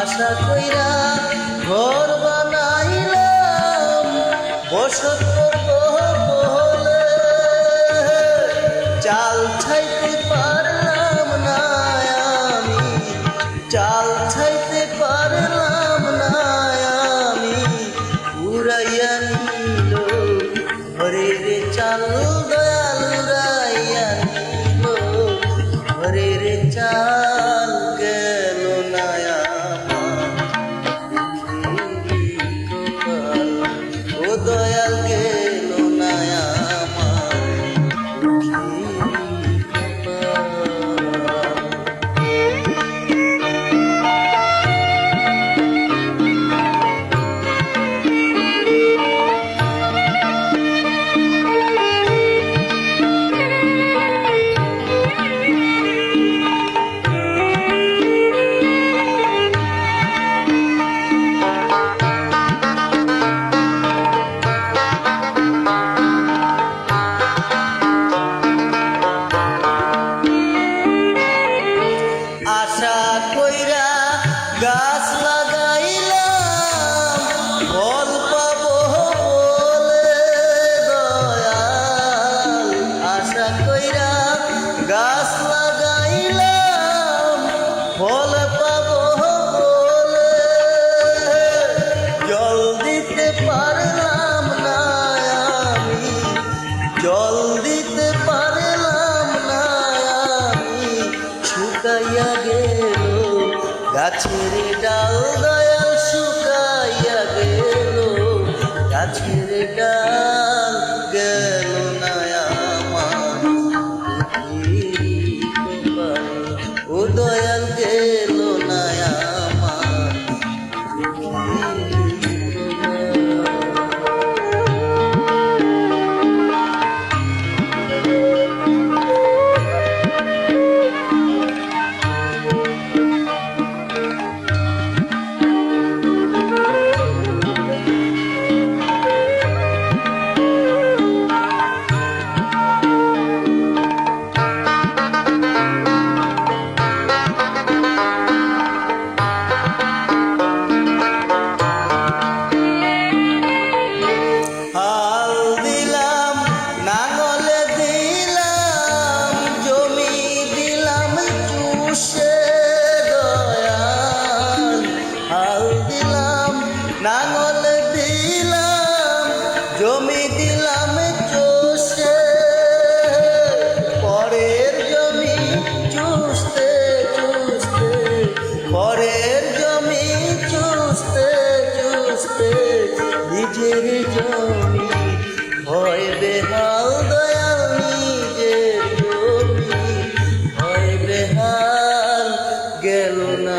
আশা কইরা ঘর বানাইলাম বসত করব বলে, চাল ছাইতে পারলাম না আমি, চাল ছাইতে পারলাম না আমি, উড়াইয়া নিল ঘরের চাল দয়াল উড়াইয়া নিল ঘরের চাল, গেল না ও দয়াল গেল না আমার আশা কইরা গাছ লাগাইলাম ফল পাবো বলে দয়াল, আশা কইরা গাছ লাগাইলাম ফল পাবো বলে, জল দিতে পারলাম না আমি, জল দিতে পারলাম না আমি, শুকাইয়া গেল গাছের ডাল দয়াল, শুকাইয়া গেল গাছের ডাল, গেল না আমার ও দয়াল গেল না আমার। হাল দিলাম নাঙলে দিলাম জমি দিলাম চুষে দয়াল, হাল দিলাম নাঙলে দিলাম জমি দিলাম চুষে, পরের জমি চুষতে চুষতে, পরের জমি চুষতে চুষতে নিজের জমি হয় বেহাল দয়াল, নিজের জমি হয় বেহাল, গেল না